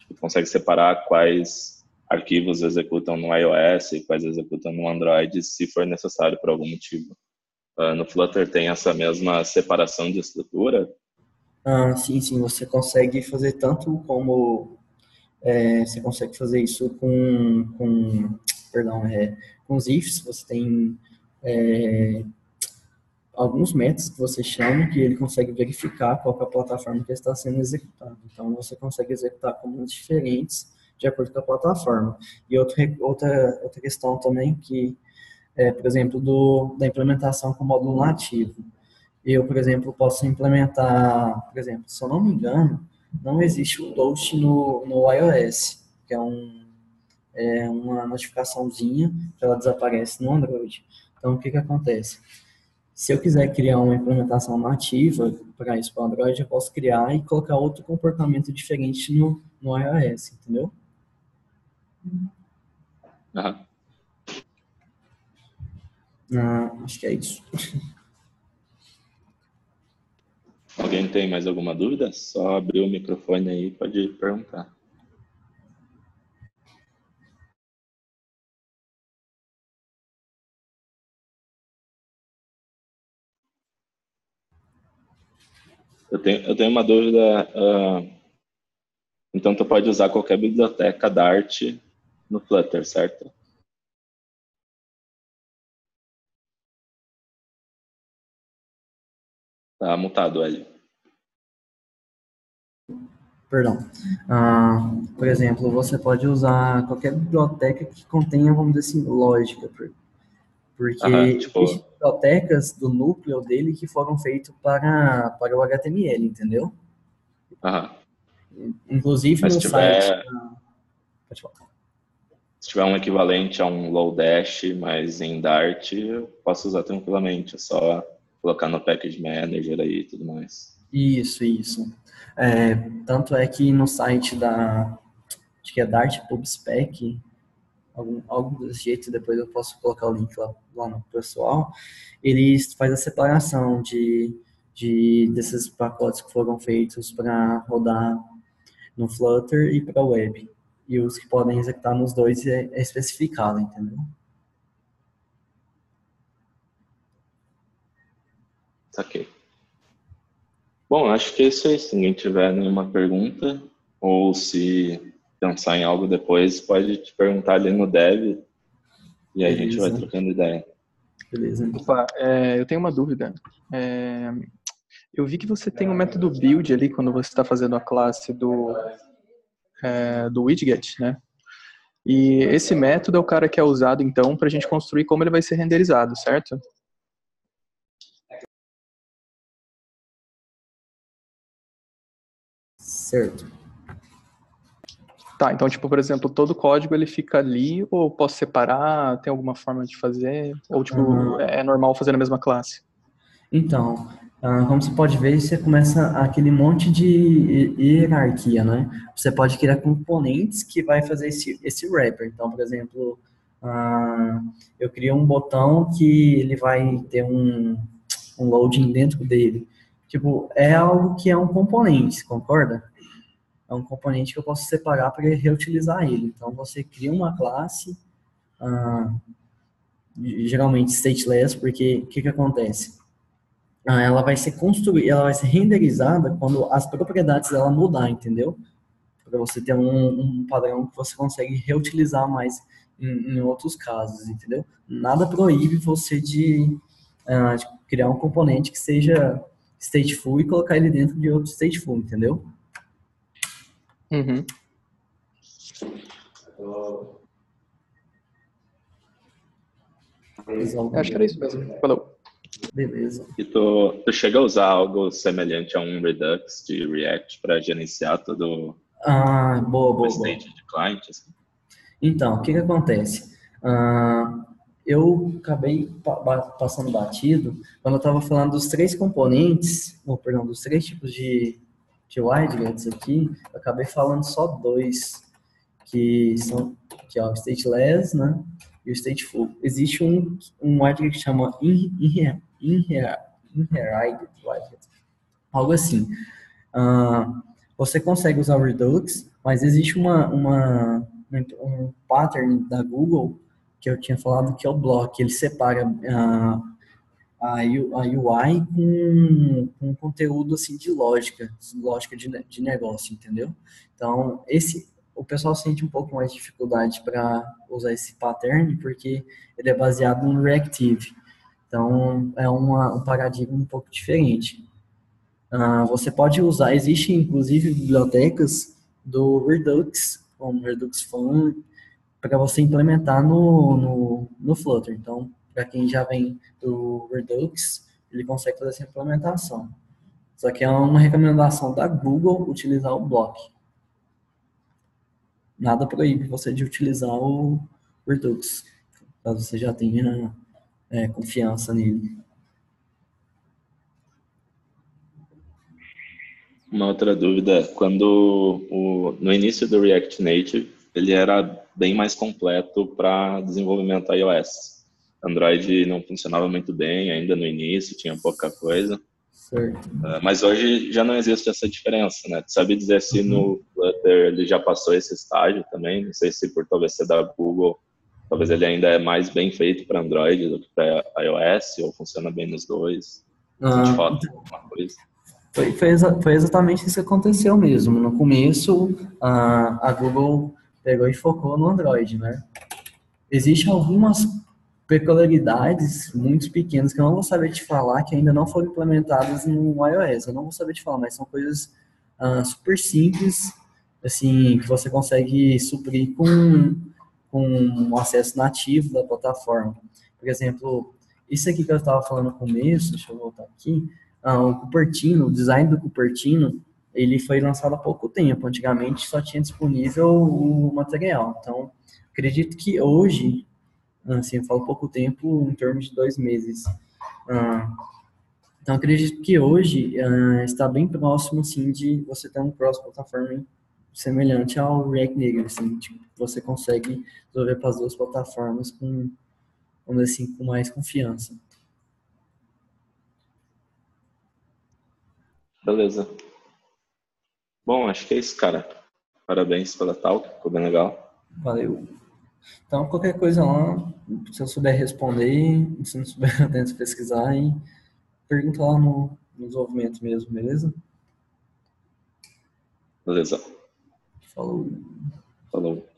Tu consegue separar quais arquivos executam no iOS e quais executam no Android, se for necessário por algum motivo. No Flutter tem essa mesma separação de estrutura? Sim, você consegue fazer tanto como você consegue fazer isso com os ifs. Você tem alguns métodos que você chama que ele consegue verificar qual é a plataforma que está sendo executada. Então, você consegue executar comandos diferentes de acordo com a plataforma. E outra questão também que por exemplo, da implementação com módulo nativo. Eu, por exemplo, posso implementar, por exemplo, se eu não me engano, não existe o Toast no iOS, que é uma notificaçãozinha que ela desaparece no Android. Então, o que acontece? Se eu quiser criar uma implementação nativa para isso para o Android, eu posso criar e colocar outro comportamento diferente no iOS, entendeu? Uhum. Acho que é isso. Alguém tem mais alguma dúvida? Só abrir o microfone aí e pode perguntar. Eu tenho uma dúvida. Então, tu pode usar qualquer biblioteca Dart no Flutter, certo? Tá mutado, Hélio. Perdão. Por exemplo, você pode usar qualquer biblioteca que contenha, vamos dizer assim, lógica, porque existem bibliotecas do núcleo dele que foram feitas para o HTML, entendeu? Inclusive mas no site... Pode falar. Se tiver um equivalente a um Lodash, mas em Dart, eu posso usar tranquilamente. É só colocar no Package Manager aí e tudo mais. Isso. Tanto é que no site acho que é Dart PubSpec, algo desse jeito, depois eu posso colocar o link lá no pessoal, eles fazem a separação desses pacotes que foram feitos para rodar no Flutter e para web. E os que podem executar nos dois é especificado, entendeu? Saquei. Bom, acho que é isso aí. Se ninguém tiver nenhuma pergunta, ou se pensar em algo depois, pode te perguntar ali no Dev, e aí a gente vai trocando ideia. Beleza. Opa, eu tenho uma dúvida. Eu vi que você tem um método build ali quando você está fazendo a classe do widget, né? E esse método é o cara que é usado, então, para a gente construir como ele vai ser renderizado, certo? Certo. Tá, então, tipo, por exemplo, todo o código ele fica ali, ou posso separar? Tem alguma forma de fazer? Ou, tipo, é normal fazer na mesma classe? Então, como você pode ver, você começa aquele monte de hierarquia, né? Você pode criar componentes que vai fazer esse wrapper. Então, por exemplo, ah, eu crio um botão que ele vai ter um loading dentro dele. Tipo, é algo que é um componente, concorda? É um componente que eu posso separar para reutilizar ele. Então, você cria uma classe, ah, geralmente stateless, porque o que que acontece? Ela vai ser construída, ela vai ser renderizada quando as propriedades dela mudar, entendeu? Para você ter um padrão que você consegue reutilizar mais em outros casos, entendeu? Nada proíbe você de criar um componente que seja stateful e colocar ele dentro de outro stateful, entendeu? Uhum. Acho que era isso mesmo. Falou. Beleza. E tu chega a usar algo semelhante a um Redux de React para gerenciar todo Boa, o boa, boa. state de client? Assim? Então, o que que acontece? Eu acabei passando batido quando eu estava falando dos três componentes, ou perdão, dos três tipos de widgets aqui, eu acabei falando só dois, que são que é o stateless, né, e o stateful. Existe um widget que chama inherit widget, algo assim. Ah, você consegue usar o Redux, mas existe um pattern da Google que eu tinha falado que é o block. Ele separa a UI com conteúdo assim de lógica de negócio, entendeu? Então, o pessoal sente um pouco mais de dificuldade para usar esse pattern porque ele é baseado no reactive. Então, é um paradigma um pouco diferente. Você pode usar, existem inclusive bibliotecas do Redux, como Redux Fun, para você implementar no Flutter. Então, para quem já vem do Redux, ele consegue fazer essa implementação. Só que é uma recomendação da Google utilizar o Block. Nada proíbe você de utilizar o Redux, caso você já tenha confiança nele. Uma outra dúvida, no início do React Native, ele era bem mais completo para desenvolvimento iOS. Android não funcionava muito bem ainda no início, tinha pouca coisa. Certo. Mas hoje já não existe essa diferença, né? Tu sabe dizer se Uhum. no Flutter ele já passou esse estágio também? Não sei se por talvez ser da Google, talvez ele ainda é mais bem feito para Android do que para iOS, ou funciona bem nos dois. Sente Ah, falta de alguma coisa? foi exatamente isso que aconteceu mesmo. No começo, a Google pegou e focou no Android, né? Existem algumas peculiaridades muito pequenas que eu não vou saber te falar, que ainda não foram implementadas no iOS. Eu não vou saber te falar, mas são coisas super simples, assim, que você consegue suprir com um acesso nativo da plataforma. Por exemplo, isso aqui que eu estava falando no começo, deixa eu voltar aqui, o Cupertino, o design do Cupertino, ele foi lançado há pouco tempo. Antigamente só tinha disponível o material. Então, acredito que hoje, assim, eu falo pouco tempo, em torno de 2 meses. Então, acredito que hoje está bem próximo, assim, de você ter um cross-plataforma semelhante ao React Native, assim, tipo, você consegue desenvolver para as duas plataformas com, vamos dizer assim, com mais confiança. Beleza. Bom, acho que é isso, cara. Parabéns pela talk, ficou bem legal. Valeu. Então, qualquer coisa lá, se eu souber responder, se não souber, eu tento pesquisar e pergunta lá no desenvolvimento mesmo, beleza? Beleza. Falou. Falou.